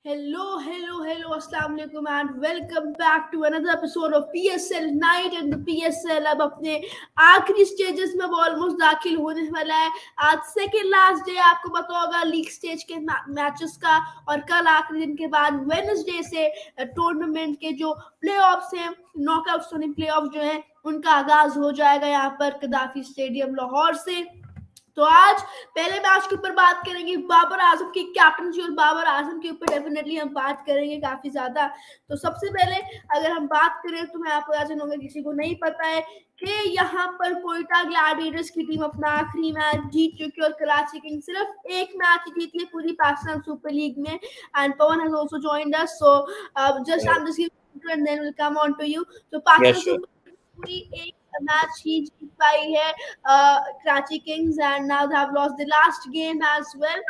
Hello, Assalamu alaikum and welcome back to another episode of PSL Night and the PSL अब अपने आखिरी stages में almost दाखिल होने वाला है। आज सेकेंड लास्ट डे आपको पता होगा लीग स्टेज के मैचेस का, और कल आखिरी दिन के बाद वेडनेसडे से टूर्नामेंट के जो प्लेऑफ्स हैं, नॉकआउट प्लेऑफ्स जो हैं, उनका आगाज हो जाएगा यहाँ पर कदाफी स्टेडियम लाहौर से। तो आज पहले मैच के ऊपर बात करेंगे बाबर आजम की कैप्टनसी, और बाबर आजम के ऊपर डेफिनेटली हम बात करेंगे काफी ज्यादा। तो सबसे पहले अगर हम बात करें तो मैं आपको बता दूंगा, किसी को नहीं पता है कि यहाँ पर कोयटा ग्लैडिएटर्स की टीम अपना आखिरी मैच जीत चुकी है, और कराची किंग्स सिर्फ एक मैच जीती है पूरी पाकिस्तान सुपर लीग में। And Pawan has also joined us, so just I am just and then we'll come on to you. So Yeah, Pakistan sure. Super पूरी एक मैच ही जीत पाई है Karachi Kings, and now they have lost the last game as well.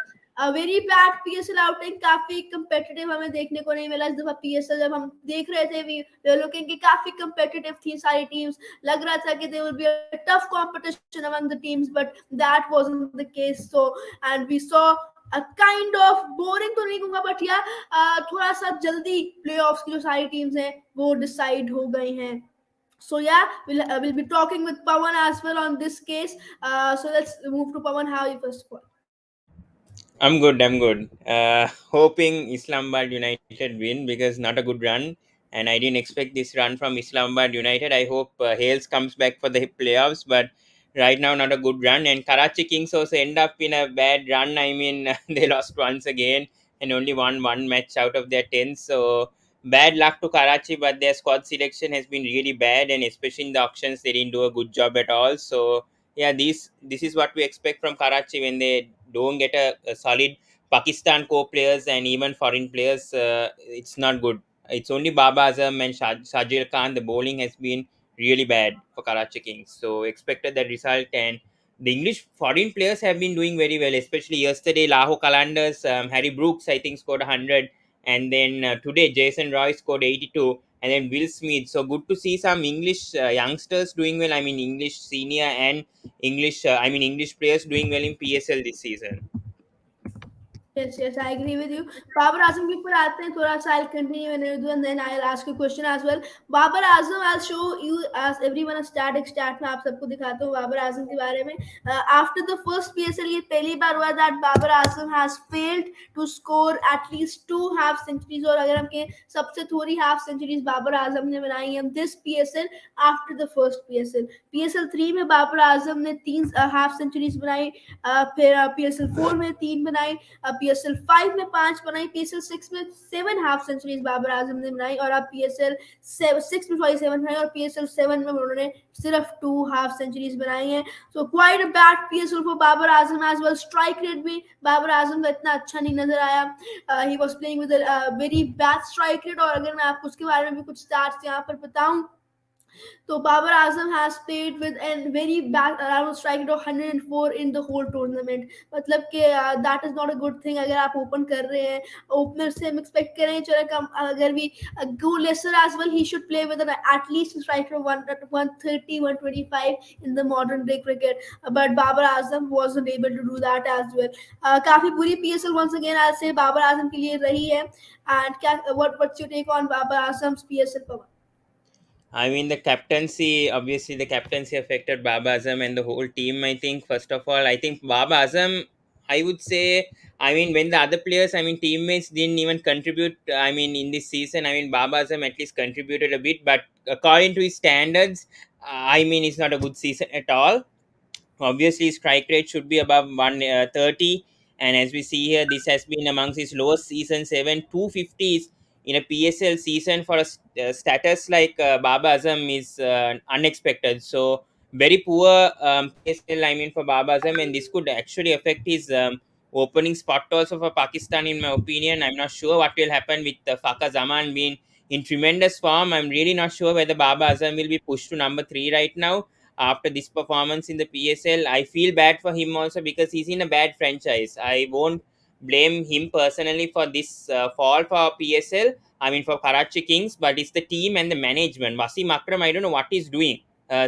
Very bad PSL outing, काफी competitive हमें देखने को नहीं मिला इस दफा। पीएसएल जब हम देख रहे थे वी लुकिंग कि काफी कंपेटिटिव थी सारी टीम्स, लग रहा था कि they will be a tough competition among the teams, but that wasn't the case. So and we saw a kind of boring तो नहीं कहूंगा, बट या थोड़ा सा जल्दी प्लेऑफ्स की जो सारी टीम्स हैं वो डिसाइड हो गई हैं। So yeah, we'll be talking with Pawan as well on this case. So let's move to Pawan. How are you first of all? I'm good. I'm good. Hoping Islamabad United win because not a good run, and I didn't expect this run from Islamabad United. I hope Hales comes back for the playoffs, but right now not a good run. And Karachi Kings also end up in a bad run. I mean, they lost once again and only won one match out of their 10. So bad luck to Karachi, but their squad selection has been really bad, and especially in the auctions, they didn't do a good job at all. So yeah, this is what we expect from Karachi when they don't get a solid Pakistan core players and even foreign players. It's not good. It's only Baba Azam and Shajir Khan. The bowling has been really bad for Karachi Kings. So expected that result, and the English foreign players have been doing very well, especially yesterday. Lahore Qalandars, Harry Brooks, I think, scored 100, and then today Jason Roy scored 82, and then Will Smith. So good to see some English youngsters doing well. I mean, English senior and English players doing well in PSL this season. Yes, I agree with you. Babar Azam के ऊपर आते हैं थोड़ा सा. I'll continue and then I'll ask you a question as well. Babar Azam, I'll show you as everyone a static stat मैं आप सबको दिखाता हूँ बाबर आजम के बारे में. After the first PSL ये पहली बार हुआ that Babar Azam has failed to score at least 2 half centuries, और अगर हम कहें सबसे थोड़ी half centuries बाबर आजम ने बनाई है this PSL after the first PSL. PSL 3 में बाबर आजम ने 3 half centuries बनाई, फिर PSL 4 में 3 बनाई, PSL 5 में 5 बनाई, PSL 6 में 7 हाफ सेंचुरीज बाबर आजम ने बनाई, और अब PSL 6 में 7 बनाई, और PSL 7 में उन्होंने सिर्फ 2 हाफ सेंचुरीज बनाई हैं. So quite a bad PSL for Babar Azam as well. Strike rate भी बाबर आजम का इतना अच्छा नहीं नजर आया. He was playing with very bad strike rate, और अगर मैं आपको उसके बारे में भी कुछ स्टैट्स यहाँ पर बताऊं तो Babar Azam has played with an very bad around strike rate of 104 in the whole tournament. मतलब कि that is not a good thing. अगर आप ओपन कर रहे हैं, ओपनर से हम एक्सपेक्ट करें चलो कम, अगर भी go lesser as well, he should play with at least strike rate 130 125 in the modern day cricket, but Babar Azam wasn't able to do that as well. काफी बुरी PSL once again आज से बाबर आजम के लिए रही है. एंड क्या what's your take on Babar Azam's PSL power? I mean, the captaincy affected Baba Azam and the whole team. I think, first of all, I think Baba Azam, I would say, I mean, when the other players, I mean, teammates didn't even contribute, I mean, in this season, I mean, Baba Azam at least contributed a bit, but according to his standards, I mean, it's not a good season at all. Obviously, strike rate should be above 130, and as we see here, this has been amongst his lowest seasons. 250s in a PSL season for a status like Baba Azam is unexpected. So very poor PSL. I mean, for Baba Azam, and this could actually affect his opening spot also for Pakistan. In my opinion, I'm not sure what will happen with Faka Zaman being in tremendous form. I'm really not sure whether Baba Azam will be pushed to number 3 right now after this performance in the PSL. I feel bad for him also because he's in a bad franchise. I won't blame him personally for this fall for PSL. I mean, for Karachi Kings, but it's the team and the management. Wasim Akram, I don't know what he's doing.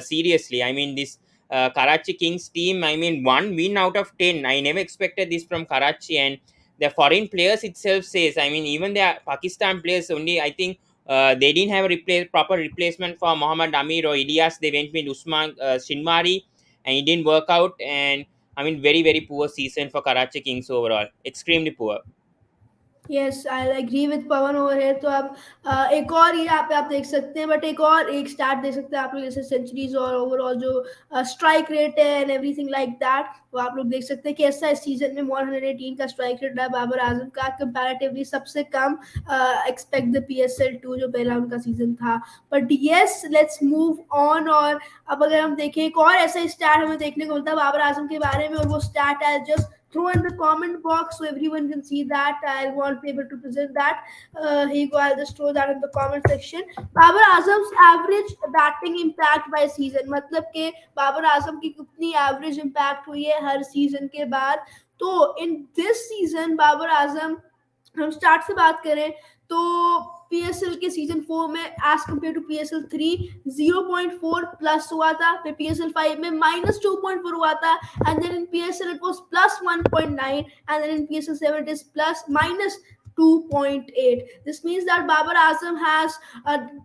Seriously, I mean, this Karachi Kings team, I mean, 1 win out of 10. I never expected this from Karachi, and the foreign players itself says, I mean, even the Pakistan players only, I think they didn't have a proper replacement for Mohammad Amir or Ilyas. They went with Usman Shinmari, and it didn't work out. And I mean, very, very poor season for Karachi Kings overall. Extremely poor. Yes I agree with Pawan over है। तो आप एक और ये यहाँ पे आप देख सकते हैं, बट एक और एक स्टार्ट देख सकते हैं आप लोग, जैसे सेंचुरीज और ओवरऑल जो स्ट्राइक रेट है एंड एवरीथिंग लाइक दैट, तो आप लोग देख सकते हैं कि ऐसा इस सीजन में 118 का स्ट्राइक रेट है बाबर आजम का, कंपैरेटिवली सबसे कम एक्सपेक्ट द PSL 2 जो पहला उनका सीजन था। But yes, let's move on. और अब अगर हम देखें एक और ऐसा स्टैट हमें देखने को मिलता है बाबर आजम के बारे में, और वो स्टैट है just throw in the comment box so everyone can see that. I won't be able to present that. Here you go, I'll just throw that in the comment section. Babar Azam's average batting impact by season, मतलब कि बाबर आजम की कितनी average impact हुई है हर season के बाद। तो in this season Babar Azam, हम स्टार्ट से बात करें तो PSL के सीजन 4 में as compare to PSL 3 0.4 plus हुआ था, फिर PSL 5 में -2.4 हुआ था, and then in PSL it was +1.9, and then in PSL 7 it is plus -2.8. This means that Babar Azam has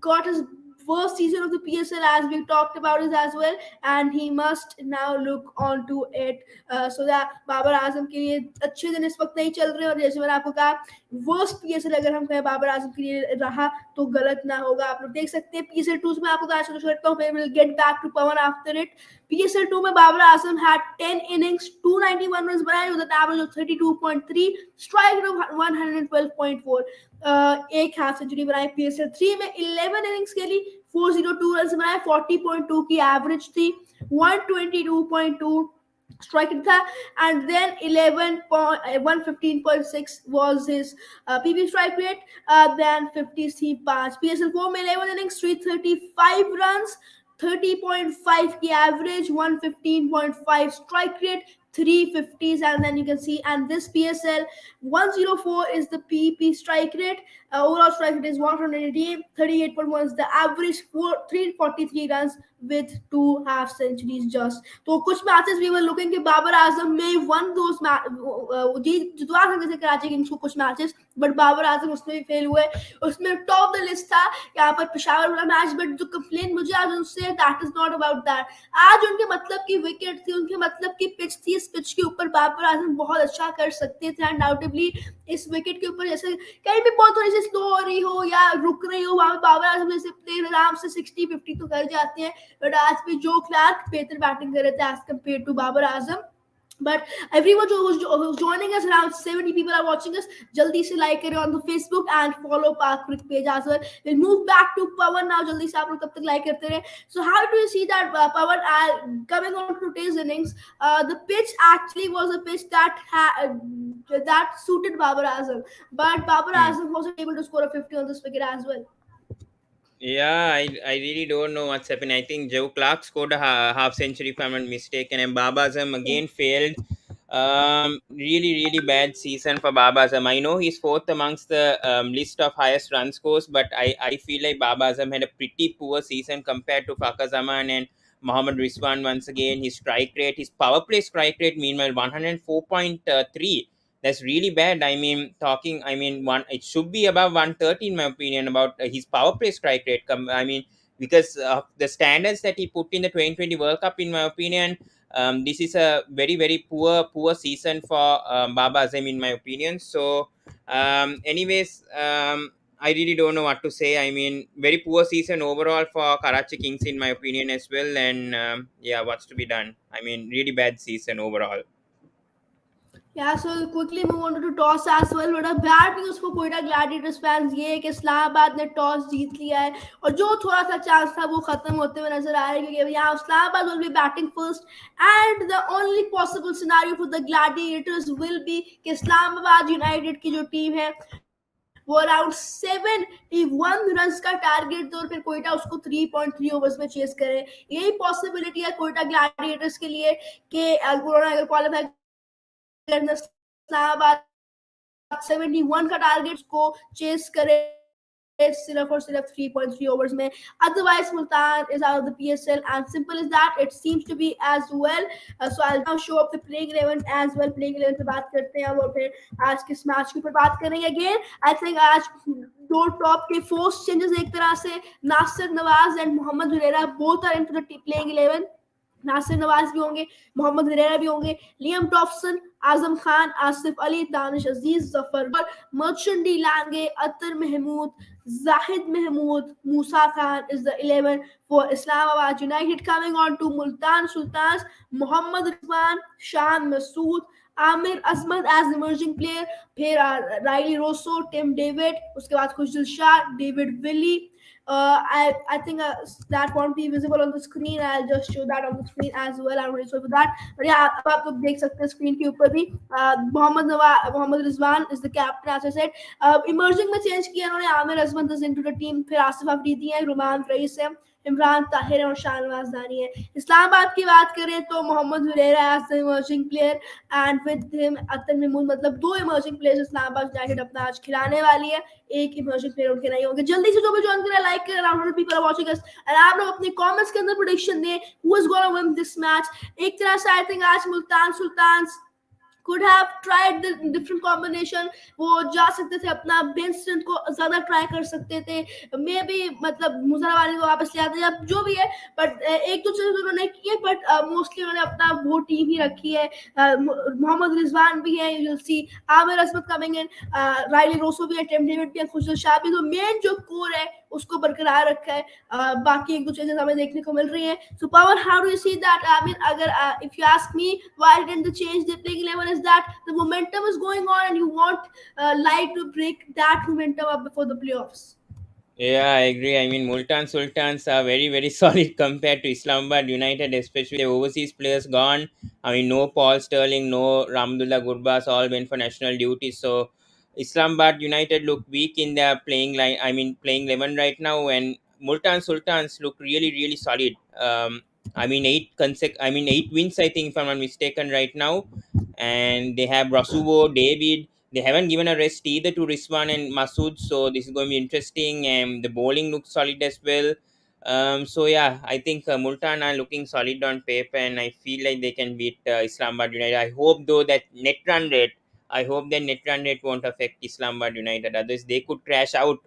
got his worst season of the PSL, as we talked about it as well, and he must now look on to it. So that Babar Azam के लिए अच्छे दिन इस वक्त नहीं चल रहे, और जैसे मैंने आपको कहा वर्स्ट PSL अगर हम कहें बाबर आजम के लिए रहा तो गलत ना होगा। आप लोग देख सकते हैं PSL 2 में आपको कहा शुरू करता हूँ, फिर will get back to Pawan after it. PSL 2 में Babar Azam had 10 innings 291 runs बनाए with an average of 32.3, strike rate of 112.4, एक हाफ सेंचुरी बनाई। PSL 3 में 11 innings के लिए 402 रन बनाए, 40.2 की एवरेज थी, 122.2 strike था, and then 115.6 was his PB strike rate, then 50 थी 5। PSL 4 में 11 innings 335 runs, 30.5 की average, 115.5 strike rate, 350s, and then you can see, and this PSL 104 is the PP strike rate, overall strike rate is 188, 38.1 is the average, 343 runs with 2 half centuries just। तो कुछ matches we were looking कि बाबर आजम में one दोस जितवा सकते थे Karachi Kings को कुछ matches, but Babar आजम उसमें भी फेल हुए। उसमें टॉप द लिस्ट था यहाँ पर पेशावर वाला मैच, बट जो कंप्लेन मुझे आज उनसे, that is not about that. आज उनके मतलब की विकेट थी, उनके मतलब की पिच थी, इस पिच के ऊपर बाबर आजम बहुत अच्छा कर सकते थे, अनडाउटेबली इस विकेट के ऊपर जैसे कहीं भी बहुत थोड़ी सी स्लो हो रही हो या रुक रही हो, वहां पर बाबर आजम जैसे प्लेयर आराम से 60-50 तो कर जाते हैं, बट आज भी जो क्लार्क बेहतर बैटिंग कर रहे थे as compare to Babar Azam. But everyone who's joining us, around 70 people are watching us. Jaldi se like kare on the Facebook and follow Park Cricket page as well. We'll move back to Pawan now. Jaldi se aap log tab tak like karte rahe. So how do you see that, Pawan? Coming on to today's innings, the pitch actually was a pitch that suited Babar Azam, but Babar Azam wasn't able to score a 50 on this wicket as well. Yeah, I really don't know what's happening. I think Joe Clark scored a half century if I'm not mistaken, and Baba Azam again failed. Really, really bad season for Baba Azam. I know he's fourth amongst the list of highest run scores, but I feel like Baba Azam had a pretty poor season compared to Fakhar Zaman and Mohammad Rizwan. Once again, his strike rate, his power play strike rate, meanwhile, 104.3. That's really bad. I mean, it should be above 130 in my opinion about his power play strike rate. I mean, because of the standards that he put in the 2020 World Cup, in my opinion, this is a very, very poor season for Baba Azam, in my opinion. So, I really don't know what to say. I mean, very poor season overall for Karachi Kings, in my opinion, as well. And yeah, what's to be done? I mean, really bad season overall. Yeah, so quickly move on to toss as well. But a bad news for Quetta Gladiators fans ये है कि इस्लामाबाद ने toss जीत लिया है, और जो थोड़ा सा चांस था वो खत्म होते हुए नजर आ रहा है, क्योंकि यहाँ Islamabad will be batting first, and the only possible scenario for the Gladiators will be कि इस्लामाबाद यूनाइटेड की जो टीम है वो अराउंड 71 रन का टारगेट दे, और फिर कोयटा उसको 3.3 ओवर्स में चेस करे। यही पॉसिबिलिटी है कोयटा ग्लैडिएटर्स के लिए कि उन्होंने अगर क्वालिफाई करना, इस्लामाबाद 71 का टारगेट को चेस करे सिर्फ और सिर्फ 3.3 overs में. Otherwise, Multan is out of the PSL, and simple as that. It seems to be as well. So I'll now show up the playing 11 as well. Playing 11 पे बात करते हैं और फिर आज के इस मैच के ऊपर बात करेंगे again. I think आज दो टॉप के फोर्स चेंजेस एक तरह से Nasir Nawaz and Mohammad Huraira both are into the playing 11. Nasir Nawaz भी होंगे, मोहम्मद हुरैरा भी होंगे, Liam Dawson, Azam Khan, Asif Ali, Danish Aziz, Zafar Merchant de Lange, Athar Mahmood, Zahid Mahmood, Musa Khan is the 11 for Islamabad United. Coming on to Multan Sultans, Mohammad Rizwan, Shan Masood, Amir Asmad as emerging player, फिर Riley Rosso, Tim David, उसके बाद खुशदिल Shah, David Willie. I think that won't be visible on the screen. I'll just show that on the screen as well. I'm really sorry for that. But yeah, अब आप लोग देख सकते हैं screen के ऊपर भी. Mohammad Rizwan is the captain, as I said. Emerging में चेंज किया उन्होंने. Aamir Azmat is into the team. फिर आसिफ अफरीदी है, रुमान रईस है, इमरान ताहिर और शाहनवाज दानी है. इस्लामाबाद की बात करें तो Mohammad Huraira as the emerging player and with him Athar Mahmood. मतलब दो इमर्जिंग प्लेयर्स इस्लामाबाद यूनाइटेड अपना आज खिलाने वाली है. एक इमर्जिंग प्लेयर उनके नहीं होंगे. जल्दी से जो भी ज्वाइन करें, लाइक करें. Around 100 people are watching us and आप लोग अपने कमेंट्स के अंदर प्रेडिक्शन दें who is gonna win this match. एक तरह से आई थिंक आज Multan Sultans could have tried the different combination. वो जा सकते थे, अपना बेंच स्ट्रेंथ को ज्यादा ट्राई कर सकते थे. मे बी मतलब मुजरा वाले को वापस ले आते या जो भी है. बट एक दो चीजें उन्होंने की है, बट मोस्टली उन्होंने अपना वो टीम ही रखी है. मोहम्मद रिजवान भी है, यू विल सी आमिर असमत कमिंग इन, राइली रोसो भी है, टिम डेविड भी है, खुशदिल शाह भी. तो मेन जो कोर है उसको बरकरार रखा है. बाकी एक दो चीजें हमें देखने को मिल रही है. So power, how do you see that? I mean अगर if you ask me why didn't they change the playing 11 is that the momentum is going on and you want like to break that momentum up before the playoffs. Yeah, I agree. I mean, Multan Sultans are very, very solid compared to Islamabad United, especially the overseas players gone. I mean, no Paul Sterling, no Ramdullah Gurbas, all went for national duty. So, Islamabad United look weak in their playing line. I mean, playing 11 right now, and Multan Sultans look really, really solid. I mean, eight wins, I think, if I'm not mistaken, right now. And they have Rasuvo, David. They haven't given a rest either to Rizwan and Masood, so this is going to be interesting. And the bowling looks solid as well. So yeah, I think Multan are looking solid on paper, and I feel like they can beat Islamabad United. I hope though that net run rate. I hope that net run rate won't affect Islamabad United. Otherwise, they could crash out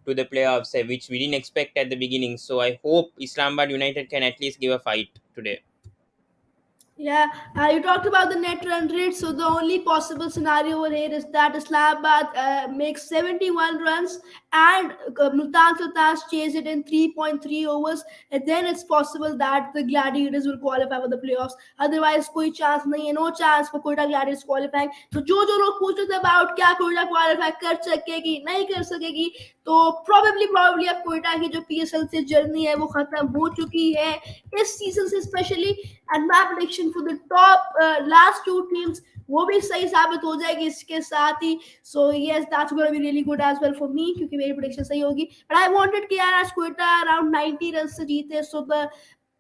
to the playoffs, which we didn't expect at the beginning. So I hope Islamabad United can at least give a fight today. Yeah, you talked about the net run rate. So the only possible scenario over here is that Islamabad makes 71 runs and Multan Sultans chase it in 3.3 overs, and then it's possible that the Gladiators will qualify for the playoffs. Otherwise, कोई chance नहीं है, no chance for Quetta Gladiators qualifying. तो जो लोग पूछ रहे थे about क्या Quetta qualify कर सकेगी नहीं कर सकेगी, तो probably अब क्वेटा की जो PSL से जर्नी है वो खत्म हो चुकी है इस सीजन से specially. And my prediction for the top last two teams वो भी सही साबित हो जाएगी इसके साथ ही. So yes, that's gonna be really good as well for me, क्योंकि मेरी प्रेडिक्शन सही होगी. बट आई वांटेड कि यार आज क्वेटा अराउंड 90 रन से जीते, so the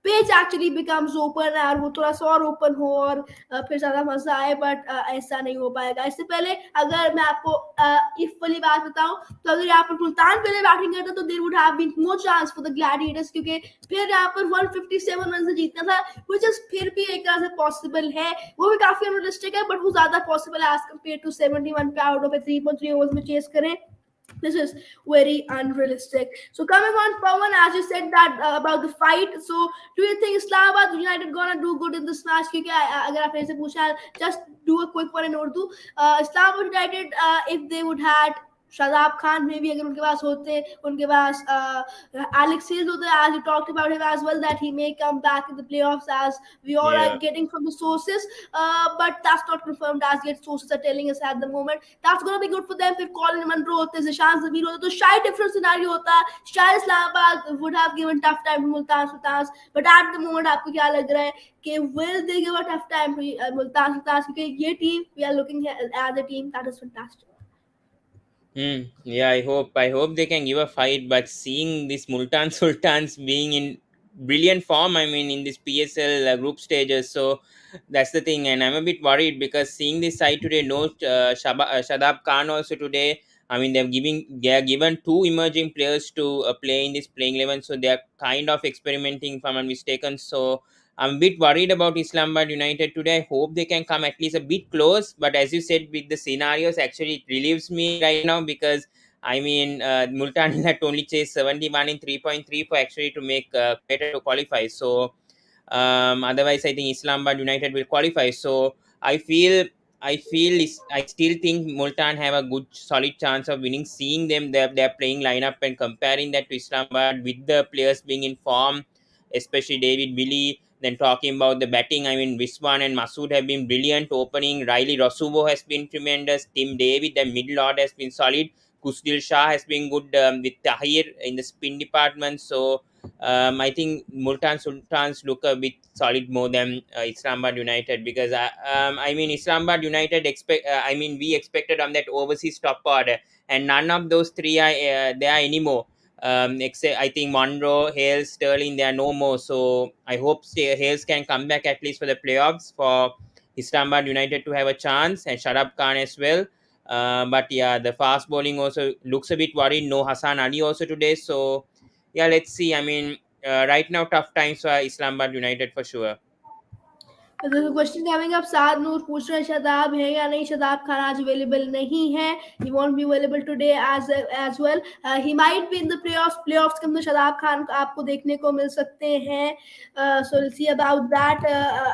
page actually becomes open और वो थोड़ा सा और ओपन हो और फिर ज्यादा मजा आए. बट ऐसा नहीं हो पाएगा. इससे पहले अगर मैं आपको इफ वाली बात बताऊं तो अगर यहाँ पर मुल्तान पहले बैटिंग करता तो there would have been more chance for the gladiators, क्योंकि फिर यहाँ पर 157 रन से जीतना था, व्हिच इज फिर भी एक तरह से पॉसिबल है. वो भी काफी अनरियलिस्टिक है, बट वो ज्यादा पॉसिबल है एज कम्पेयर टू 71 पे आउट ऑफ 3.3 ओवर्स में चेस करें. This is very unrealistic. So coming on, Pawan, as you said that about the fight, so do you think Islamabad United gonna do good in this match? क्योंकि अगर आप ऐसे पूछा, just do a quick one in Urdu. Islamabad United, if they would had Shadab Khan में भी अगर उनके पास होते, उनके पास Alex Hales होते, as you talked about him as well, that he may come back in the playoffs as we all are getting from the sources, but that's not confirmed as yet. Sources are telling us at the moment that's going to be good for them. फिर Colin Munro होते, Zishan Zamir होते, तो शायद different scenario होता, शायद Islamabad would have given tough time to Multan Sultans, but at the moment आपको क्या लग रहा है कि will they give a tough time to Multan Sultans? क्योंकि ये team, we are looking at a team that is fantastic. Yeah, I hope they can give a fight. But seeing this Multan Sultans being in brilliant form, I mean, in this PSL group stages, so that's the thing. And I'm a bit worried because seeing this side today, no Shadab Khan also today. I mean, they are given two emerging players to play in this playing 11, so they are kind of experimenting, if I'm not mistaken. So I'm a bit worried about Islamabad United today. I hope they can come at least a bit close. But as you said, with the scenarios, actually it relieves me right now because I mean, Multan had only chased 71 in 3.3 for actually to make Quetta to qualify. So otherwise, I think Islamabad United will qualify. So I feel, I still think Multan have a good, solid chance of winning. Seeing them, their playing lineup and comparing that to Islamabad with the players being in form, especially David Willie. Then talking about the batting, I mean, Wiswan and Masood have been brilliant opening. Riley Rosuvo has been tremendous. Tim David, the middle order has been solid. Kusdil Shah has been good with Tahir in the spin department. So I think Multan Sultans look a bit solid more than Islamabad United because I mean Islamabad United expect I mean we expected on that overseas top order and none of those three are there anymore. Except I think Monroe, Hales, Sterling, they are no more. So I hope Hales can come back at least for the playoffs for Islamabad United to have a chance and Sharab Khan as well. But yeah, the fast bowling also looks a bit worried. No Hassan Ali also today. So yeah, let's see. I mean, right now tough times for Islamabad United for sure. there's a question coming up. साद नूर पूछ रहे हैं शदाब है या नहीं. शदाब खान आज available नहीं है. He won't be available today as well. He might be in the playoffs के अंदर शदाब खान आपको देखने को मिल सकते हैं. So we'll see about that.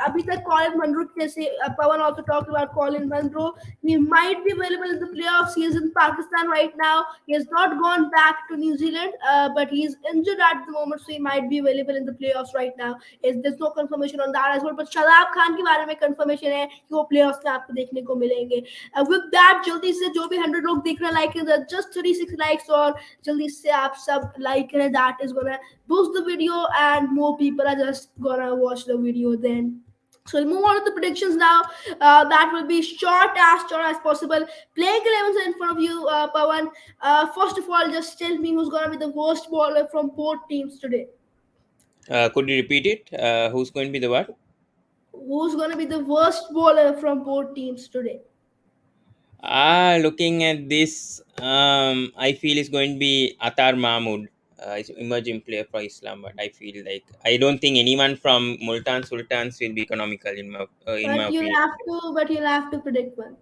अभी तक Colin Munro जैसे Pawan also talked about Colin Munro. He might be available in the playoffs. He is in Pakistan right now. He has not gone back to New Zealand, but he is injured at the moment, so he might be available in the playoffs right now. There's no confirmation on that as well. But Shadab Khan के बारे में confirmation है कि वो playoffs में आपको देखने को मिलेंगे. With that, जल्दी से जो भी 100 लोग देख रहे हैं like हैं, just 36 likes और जल्दी से आप सब like करें. That is gonna boost the video and more people are just gonna watch the video then. So we'll move on to the predictions now. That will be short as possible. Playing 11s in front of you, Pawan. First of all, just tell me who's gonna be the worst bowler from both teams today. Could you repeat it? Who's going to be the what? Who's gonna be the worst bowler from both teams today? Looking at this, I feel it's going to be Atar Mahmood. It's emerging player for Islam, but I feel like I don't think anyone from Multan Sultans will be economical in my But you'll opinion. have to. But you'll have to predict one.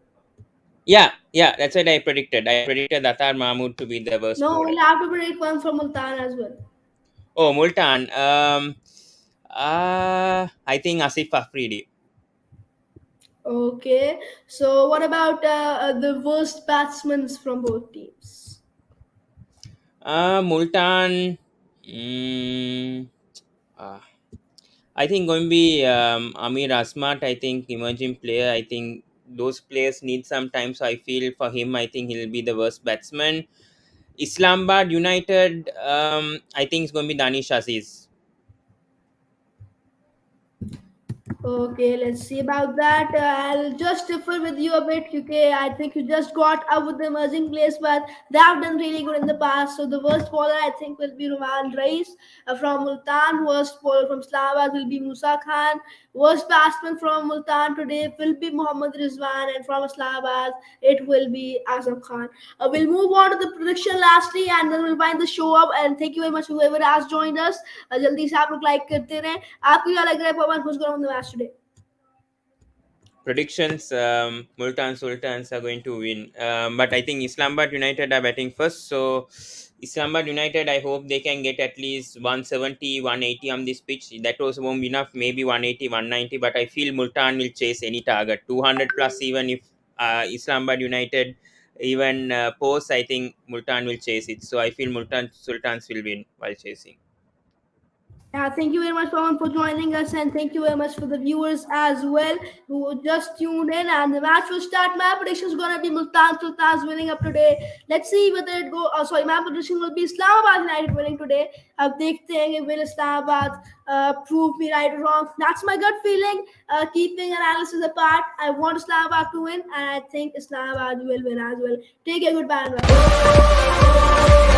Yeah, that's what I predicted. I predicted Atar Mahmood to be the worst No, bowler. we'll have to predict one from Multan as well. Oh, Multan. I think Asif Afridi. Okay. So what about the worst batsmen from both teams? Multan. Mm, uh, I think going to be Amir Asmat. I think emerging player. I think those players need some time. So I feel for him, I think he'll be the worst batsman. Islamabad United. I think it's going to be Danish Aziz. Okay, let's see about that. I'll just differ with you a bit, okay? I think you just got up with the emerging players, but they have done really good in the past. So the worst bowler I think will be Roman Reis from Multan. Worst bowler from Islamabad will be Musa Khan. Worst batsman from Multan today will be Mohammad Rizwan, and from Islamabad it will be Azam Khan. We'll move on to the prediction lastly, and then we'll wind the show up. And thank you very much whoever has joined us. जल्दी से आप लोग like करते रहें. आपको क्या लग रहा है पवन who's going to win the match today? Predictions: Multan Sultans are going to win, but I think Islamabad United are batting first. So Islamabad United, I hope they can get at least 170, 180 on this pitch. That was won't be enough, maybe 180, 190. But I feel Multan will chase any target, 200 plus. Even if Islamabad United even post, I think Multan will chase it. So I feel Multan Sultans will win while chasing. Yeah, thank you very much, Pawan, for joining us, and thank you very much for the viewers as well who just tuned in. And the match will start. My prediction is gonna be Multan Sultans winning up today. Let's see whether it go. Sorry, my prediction will be Islamabad United winning today. अब देखते हैं कि will Islamabad prove me right or wrong. That's my gut feeling. Keeping analysis apart, I want Islamabad to win, and I think Islamabad will win as well. Take care, goodbye. And bye.